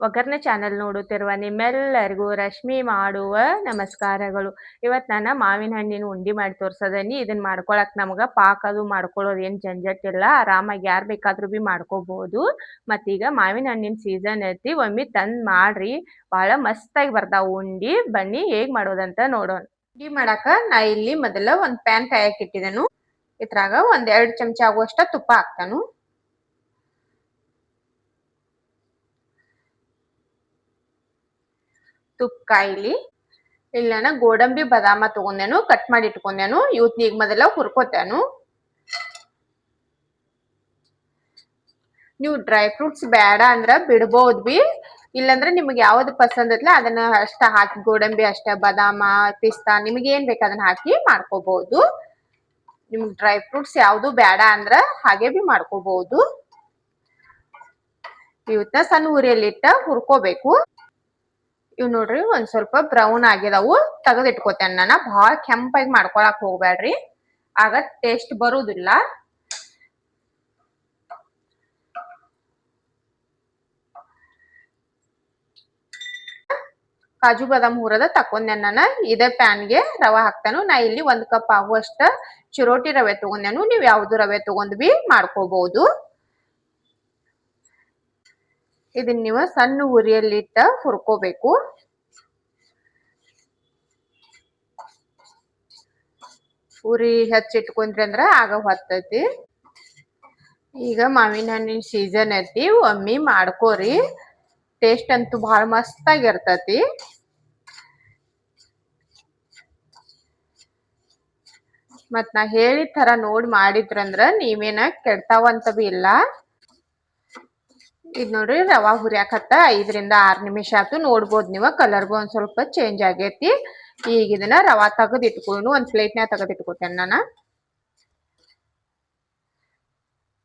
ಒಗ್ಗರಣೆ ಚಾನೆಲ್ ನೋಡುತ್ತಿರುವ ನಿಮ್ಮೆಲ್ಲರಿಗೂ ರಶ್ಮಿ ಮಾಡುವ ನಮಸ್ಕಾರಗಳು. ಇವತ್ತು ನಾನು ಮಾವಿನ ಹಣ್ಣಿನ ಉಂಡೆ ಮಾಡಿ ತೋರ್ಸದನಿ. ಇದನ್ನ ಮಾಡ್ಕೊಳಕ್ ನಮ್ಗೆ ಪಾಕ ಅದು ಮಾಡ್ಕೊಳ್ಳೋದು ಏನು ಜಂಜಟ್ಟಿಲ್ಲ. ಆರಾಮಾಗಿ ಯಾರು ಬೇಕಾದ್ರೂ ಬಿ ಮಾಡ್ಕೋಬಹುದು. ಮತ್ತೀಗ ಮಾವಿನ ಹಣ್ಣಿನ ಸೀಸನ್ ಐತಿ, ಒಮ್ಮೆ ತಂದು ಮಾಡ್ರಿ, ಭಾಳ ಮಸ್ತಾಗಿ ಬರ್ತಾವ ಉಂಡೆ. ಬನ್ನಿ ಹೇಗೆ ಮಾಡೋದಂತ ನೋಡೋಣ. ಉಂಡೆ ಮಾಡಾಕ ನಾ ಇಲ್ಲಿ ಮೊದಲ ಒಂದು ಪ್ಯಾನ್ ಕಾಯಕ್ಕೆ ಇಟ್ಟಿದ್ದೆನು. ಇದ್ರಾಗ 1-2 ಚಮಚ ಆಗುವಷ್ಟ ತುಪ್ಪ ಹಾಕ್ತಾನು. ತುಪ್ಪ ಕಾಯಿಲಿ. ಇಲ್ಲಿ ನಾನು ಗೋಡಂಬಿ ಬಾದಾಮ ತಗೊಂಡೇನು, ಕಟ್ ಮಾಡಿ ಇಟ್ಕೊಂಡೇನು. ಇವತ್ತು ಈಗ ಮೊದಲ ಹುರ್ಕೋತೇನು. ನೀವು ಡ್ರೈ ಫ್ರೂಟ್ಸ್ ಬೇಡ ಅಂದ್ರ ಬಿಡ್ಬೋದು ಬಿ, ಇಲ್ಲಂದ್ರೆ ನಿಮ್ಗೆ ಯಾವ್ದು ಪಸಂದ್ ಐತ್ಲ ಅದನ್ನ ಅಷ್ಟ ಹಾಕಿ, ಗೋಡಂಬಿ ಅಷ್ಟ, ಬಾದಾಮ, ಪಿಸ್ತಾ, ನಿಮ್ಗೆ ಏನ್ ಬೇಕು ಅದನ್ನ ಹಾಕಿ ಮಾಡ್ಕೋಬಹುದು. ನಿಮ್ಗೆ ಡ್ರೈ ಫ್ರೂಟ್ಸ್ ಯಾವ್ದು ಬೇಡ ಅಂದ್ರ ಹಾಗೆ ಬಿ ಮಾಡ್ಕೋಬಹುದು. ಇವತ್ತ ಸಣ್ಣ ಉರಿಯಲ್ಲಿಟ್ಟ ಹುರ್ಕೋಬೇಕು. ಇವ್ ನೋಡ್ರಿ ಒಂದ್ ಸ್ವಲ್ಪ ಬ್ರೌನ್ ಆಗಿದಾವು, ತೆಗೆದು ಇಟ್ಕೋತೇನೆ ನಾನು. ಭಾಳ ಕೆಂಪಾಗಿ ಮಾಡ್ಕೊಳಕ್ ಹೋಗ್ಬೇಡ್ರಿ, ಆಗ ಟೇಸ್ಟ್ ಬರುದಿಲ್ಲ. ಕಾಜು ಬಾದಾಮ್ ಹುರದ ತಕೊಂಡೆ ನಾನು. ಇದೇ ಪ್ಯಾನ್ಗೆ ರವೆ ಹಾಕ್ತಾನು. ನಾ ಇಲ್ಲಿ 1 ಕಪ್ ಆಗುವಷ್ಟ ಚಿರೋಟಿ ರವೆ ತಗೊಂಡೇನು. ನೀವು ಯಾವ್ದು ರವೆ ತಗೊಂಡ್ ಬಿ ಮಾಡ್ಕೋಬಹುದು. ಇದನ್ನ ನೀವು ಸಣ್ಣ ಉರಿಯಲ್ಲಿಟ್ಟ ಹುರ್ಕೋಬೇಕು. ಉರಿ ಹೆಚ್ಚಿಟ್ಕೊಂಡ್ರಿ ಅಂದ್ರ ಆಗ ಹೊತ್ತೈತಿ. ಈಗ ಮಾವಿನ ಹಣ್ಣಿನ ಸೀಸನ್ ಐತಿ, ಒಮ್ಮೆ ಮಾಡ್ಕೋರಿ. ಟೇಸ್ಟ್ ಅಂತೂ ಭಾಳ ಮಸ್ತಾಗಿ ಇರ್ತತಿ. ಮತ್ ನಾ ಹೇಳಿದ ತರ ನೋಡಿ ಮಾಡಿದ್ರಂದ್ರ ನೀವೇನ ಕೆಡ್ತಾವಂತ ಬಿ ಇಲ್ಲ. ಇದ್ ನೋಡ್ರಿ ರವಾ ಹುರಿಯಾಕತ್ತ 5-6 ನಿಮಿಷ ಆಯ್ತು. ನೋಡ್ಬೋದು ನೀವು, ಕಲರ್ಗೂ ಒಂದ್ ಸ್ವಲ್ಪ ಚೇಂಜ್ ಆಗೈತಿ. ಈಗ ಇದನ್ನ ರವಾ ತೆಗೆದು ಇಟ್ಕೊಂಡು ಒಂದ್ ಪ್ಲೇಟ್ನಾಗ ತೆಗೆದು ಇಟ್ಕೋತೇನೆ ನಾನು.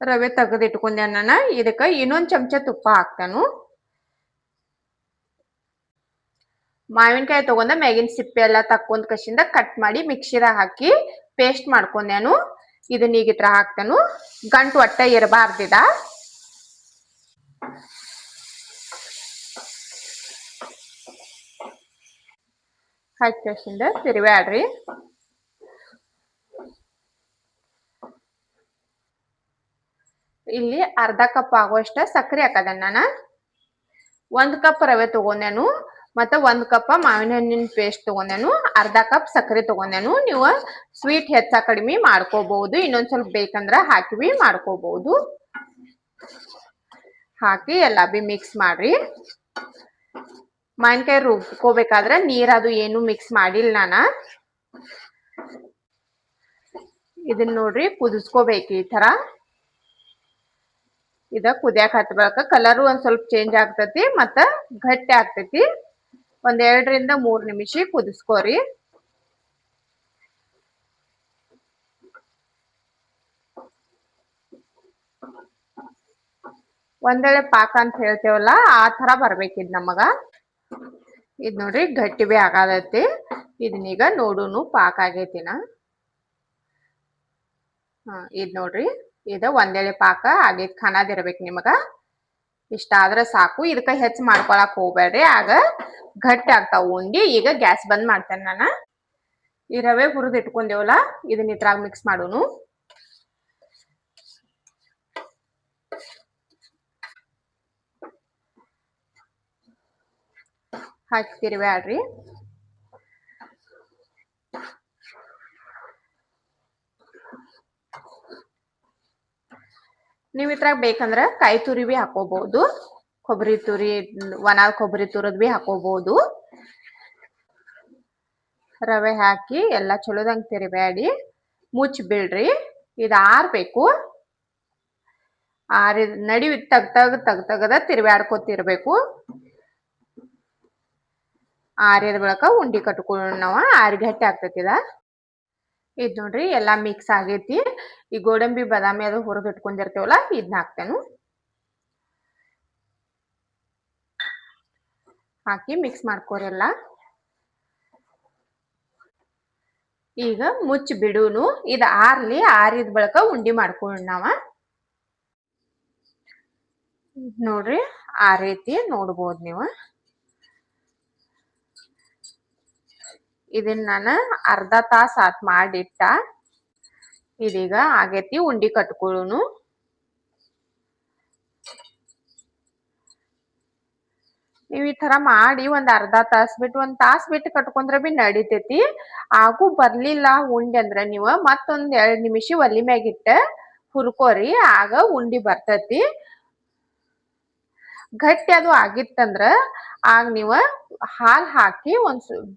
ರವೆ ತೆಗೆದು ಇಟ್ಕೊಂಡೆ ನಾನು. ಇದಕ್ಕ ಇನ್ನೊಂದ್ ಚಮಚ ತುಪ್ಪ ಹಾಕ್ತಾನು. ಮಾವಿನಕಾಯಿ ತಗೊಂಡ ಮ್ಯಾಗಿನ ಸಿಪ್ಪೆ ಎಲ್ಲ ತಕ್ಕೊಂಡ್ ಕಸಿಂದ ಕಟ್ ಮಾಡಿ ಮಿಕ್ಸಿದಾಗ ಹಾಕಿ ಪೇಸ್ಟ್ ಮಾಡ್ಕೊಂಡೇನು. ಇದನ್ನ ಈಗ ಇತ್ರ ಹಾಕ್ತಾನು. ಗಂಟು ಒಟ್ಟ ಇರಬಾರ್ದಿದ. ಹಾಕಿ ಕಸಿಂದ ತಿರುವಾಡ್ರಿ. ಇಲ್ಲಿ ಅರ್ಧ ಕಪ್ ಆಗುವಷ್ಟ ಸಕ್ಕರೆ ಹಾಕದ ನಾನು. 1 ಕಪ್ ರವೆ ತಗೊಂಡೇನು, ಮತ್ತೆ 1 ಕಪ್ ಮಾವಿನ ಹಣ್ಣಿನ ಪೇಸ್ಟ್ ತಗೊಂಡೇನು, ಅರ್ಧ ಕಪ್ ಸಕ್ಕರೆ ತಗೊಂಡೇನು. ನೀವು ಸ್ವೀಟ್ ಹೆಚ್ಚ ಕಡಿಮೆ ಮಾಡ್ಕೋಬಹುದು. ಇನ್ನೊಂದ್ ಸ್ವಲ್ಪ ಬೇಕಂದ್ರ ಹಾಕಿ ಬಿ ಮಾಡ್ಕೋಬಹುದು. ಹಾಕಿ ಎಲ್ಲ ಬಿ ಮಿಕ್ಸ್ ಮಾಡ್ರಿ. ಮಾವಿನಕಾಯಿ ರುಬ್ಕೋಬೇಕಾದ್ರ ನೀರದು ಏನು ಮಿಕ್ಸ್ ಮಾಡಿಲ್ಲ ನಾನು. ಇದನ್ನ ನೋಡ್ರಿ ಕುದಿಸ್ಕೋಬೇಕು ಈ ತರ. ಇದ ಕುದಿಯಾಕ ಹತ್ಬೇಕ. ಕಲರು ಒಂದ್ ಸ್ವಲ್ಪ ಚೇಂಜ್ ಆಗ್ತತಿ, ಮತ್ತ ಗಟ್ಟಿ ಆಗ್ತೈತಿ. 1-2-3 ನಿಮಿಷ ಕುದಿಸ್ಕೋರಿ. ಒಂದೇಳೆ ಪಾಕ ಅಂತ ಹೇಳ್ತೇವಲ್ಲ ಆ ತರ ಬರ್ಬೇಕಿದ್ ನಮಗ. ಇದ್ ನೋಡ್ರಿ ಗಟ್ಟಿ ಬಿ ಆಗತೈತಿ. ಇದನ್ನೀಗ ನೋಡುನು ಪಾಕ ಆಗೈತಿನ. ಇದ್ ನೋಡ್ರಿ, ಇದು ಒಂದೇಳೆ ಪಾಕ ಆಗೈತಿ. ಖಾನಾದಿರ್ಬೇಕು ನಿಮಗ. ಇಷ್ಟ ಆದ್ರೆ ಸಾಕು. ಇದಕ್ಕ ಹೆಚ್ಚು ಮಾಡ್ಕೊಳಕ್ ಹೋಗ್ಬೇಡ್ರಿ, ಆಗ ಗಟ್ಟಿ ಆಗ್ತಾವ ಉಂಡಿ. ಈಗ ಗ್ಯಾಸ್ ಬಂದ್ ಮಾಡ್ತೇನೆ ನಾನು. ಈ ರವೆ ಹುರಿದು ಇಟ್ಕೊಂಡೇವಲ್ಲ ಇದನ್ನ ಇದ್ರಾಗ ಮಿಕ್ಸ್ ಮಾಡೋನು. ಹಾಕಿ ತಿರುವಾಡ್ರಿ. ನೀವ್ ಇದ್ರಾಗ ಬೇಕಂದ್ರ ಕಾಯಿ ತುರಿ ಬಿ ಹಾಕೋಬಹುದು. ಕೊಬ್ಬರಿ ತುರಿ, ಒಣ ಕೊಬ್ಬರಿ ತುರದ್ ಬಿ ಹಾಕೋಬಹುದು. ರವೆ ಹಾಕಿ ಎಲ್ಲ ಚಲೋದಂಗ್ ತಿರುವಾಡಿ ಮುಚ್ಚಿ ಬಿಡ್ರಿ. ಇದು ಆರ್ಬೇಕು. ನಡಿ ತಗದ ತಿರುವಾಡ್ಕೊತಿರ್ಬೇಕು. ಆರಿದ ಬಳಿಕ ಉಂಡಿ ಕಟ್ಕೊಳ್ಳೋಣ ನಾವು. ಆರಿ ಗಟ್ಟಿ ಆಗ್ತೈತಿದ. ಇದ್ ನೋಡ್ರಿ ಎಲ್ಲಾ ಮಿಕ್ಸ್ ಆಗೈತಿ. ಈ ಗೋಡಂಬಿ ಬಾದಾಮಿ ಅದು ಹುರಿದು ಇಟ್ಕೊಂಡಿರ್ತೇವಲ್ಲ ಇದನ್ನ ಹಾಕ್ತೇನು. ಹಾಕಿ ಮಿಕ್ಸ್ ಮಾಡ್ಕೋರಿ ಎಲ್ಲ. ಈಗ ಮುಚ್ಚಿ ಬಿಡುನು. ಇದು ಆರ್ಲಿ. ಆರಿದ ಬಳಿಕ ಉಂಡಿ ಮಾಡ್ಕೊಳ್ಳೋಣ ನಾವ. ನೋಡ್ರಿ ಆ ರೀತಿ ನೋಡ್ಬೋದು ನೀವು. ಇದನ್ನ ನಾನು ಅರ್ಧ ತಾಸು ಆತ್ ಮಾಡಿಟ್ಟ. ಇದೀಗ ಆಗೈತಿ ಉಂಡಿ ಕಟ್ಕೊಳ್ಳೋನು. ನೀವ್ ಈ ತರ ಮಾಡಿ ಒಂದ್ ಅರ್ಧ ತಾಸ್ ಬಿಟ್ಟು ಒಂದ್ ತಾಸ್ ಬಿಟ್ಟು ಕಟ್ಕೊಂಡ್ರ ಬಿ ನಡಿತೈತಿ. ಆಗು ಬರ್ಲಿಲ್ಲ ಉಂಡಿ ಅಂದ್ರ ನೀವ್ ಮತ್ತೊಂದ್ 2 ನಿಮಿಷ ಒಲಿ ಮ್ಯಾಗಿಟ್ಟ ಹುರ್ಕೋರಿ, ಆಗ ಉಂಡಿ ಬರ್ತೈತಿ. ಗಟ್ಟಿ ಅದು ಆಗಿತ್ತಂದ್ರ ಆಗ ನೀವ ಹಾಲ್ ಹಾಕಿ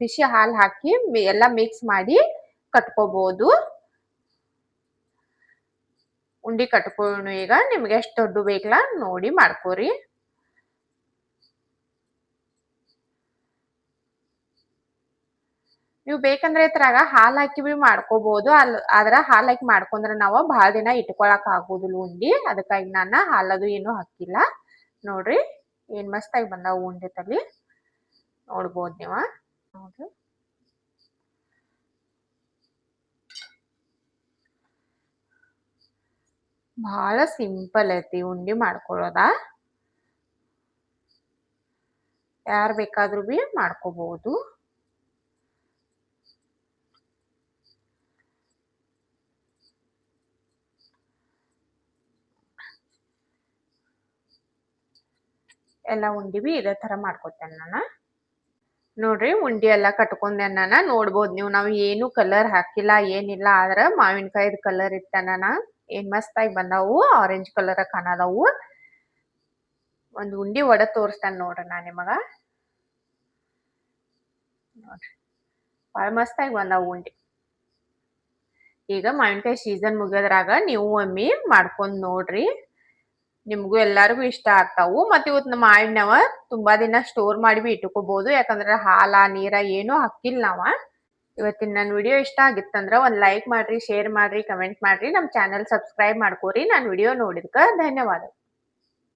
ಬಿಸಿ ಹಾಲ್ ಹಾಕಿ ಎಲ್ಲಾ ಮಿಕ್ಸ್ ಮಾಡಿ ಕಟ್ಕೋಬಹುದು. ಉಂಡಿ ಕಟ್ಕೊಳ್ಳೋಣ ಈಗ. ನಿಮ್ಗೆ ಎಷ್ಟು ದೊಡ್ಡ ಬೇಕಲ್ಲ ನೋಡಿ ಮಾಡ್ಕೋರಿ. ನೀವು ಬೇಕಂದ್ರೆ ಇದ್ರಾಗ ಹಾಲ್ ಹಾಕಿ ಬಿ ಮಾಡ್ಕೋಬಹುದು. ಆದ್ರ ಹಾಲ್ ಹಾಕಿ ಮಾಡ್ಕೊಂಡ್ರ ನಾವ್ ಬಹಳ ದಿನ ಇಟ್ಕೊಳಕ್ ಆಗೋದಿಲ್ಲ ಉಂಡಿ. ಅದಕ್ಕಾಗಿ ನಾನ ಹಾಲದು ಏನು ಹಾಕಿಲ್ಲ. ನೋಡ್ರಿ ಏನ್ ಮಸ್ತಾಗಿ ಬಂದಾವ ಉಂಡಿ ತಲಿ, ನೋಡ್ಬೋದು ನೀವ. ನೋಡ್ರಿ ಬಹಳ ಸಿಂಪಲ್ ಐತಿ ಉಂಡಿ ಮಾಡ್ಕೊಳ್ಳೋದ. ಯಾರ್ ಬೇಕಾದ್ರೂ ಬಿ ಮಾಡ್ಕೋಬಹುದು. ಎಲ್ಲ ಉಂಡಿ ಬಿ ಇದೇ ತರ ಮಾಡ್ಕೊತೇನೆ ನಾನು. ನೋಡ್ರಿ ಉಂಡಿ ಎಲ್ಲಾ ಕಟ್ಕೊಂಡೆ ನಾನ. ನೋಡ್ಬೋದು ನೀವು, ನಾವ್ ಏನು ಕಲರ್ ಹಾಕಿಲ್ಲ ಏನಿಲ್ಲ. ಆದ್ರ ಮಾವಿನಕಾಯಿದ ಕಲರ್ ಇಟ್ಟ ನಾನ. ಏನ್ ಮಸ್ತಾಗಿ ಬಂದಾವು, ಆರೆಂಜ್ ಕಲರ್ ಕಾಣದಾವು. ಒಂದ್ ಉಂಡಿ ಒಡದ್ ತೋರಿಸ್ತೇನೆ ನೋಡ್ರಿ ನಾ ನಿಮಗ. ನೋಡ್ರಿ ಬಾಳ ಮಸ್ತಾಗಿ ಬಂದಾವು ಉಂಡಿ. ಈಗ ಮಾವಿನಕಾಯಿ ಸೀಸನ್ ಮುಗಿಯೋದ್ರಾಗ ನೀವು ಒಮ್ಮೆ ಮಾಡ್ಕೊಂಡ್ ನೋಡ್ರಿ. ನಿಮ್ಗೂ ಎಲ್ಲಾರ್ಗು ಇಷ್ಟ ಆಗ್ತಾವು. ಮತ್ ಇವತ್ ಮಾವಿನವ ತುಂಬಾ ದಿನ ಸ್ಟೋರ್ ಮಾಡಿ ಬಿ ಇಟ್ಕೋಬಹುದು. ಯಾಕಂದ್ರ ಹಾಲ ನೀರ ಏನು ಹಾಕಿಲ್ಲ ನಾವ. ಇವತ್ತಿನ ನನ್ನ ವಿಡಿಯೋ ಇಷ್ಟ ಆಗಿತ್ತಂದ್ರ ಒಂದ್ ಲೈಕ್ ಮಾಡ್ರಿ, ಶೇರ್ ಮಾಡ್ರಿ, ಕಮೆಂಟ್ ಮಾಡ್ರಿ. ನಮ್ ಚಾನೆಲ್ ಸಬ್ಸ್ಕ್ರೈಬ್ ಮಾಡ್ಕೋರಿ. ನಾನ್ ವಿಡಿಯೋ ನೋಡಿದ್ಕ ಧನ್ಯವಾದ.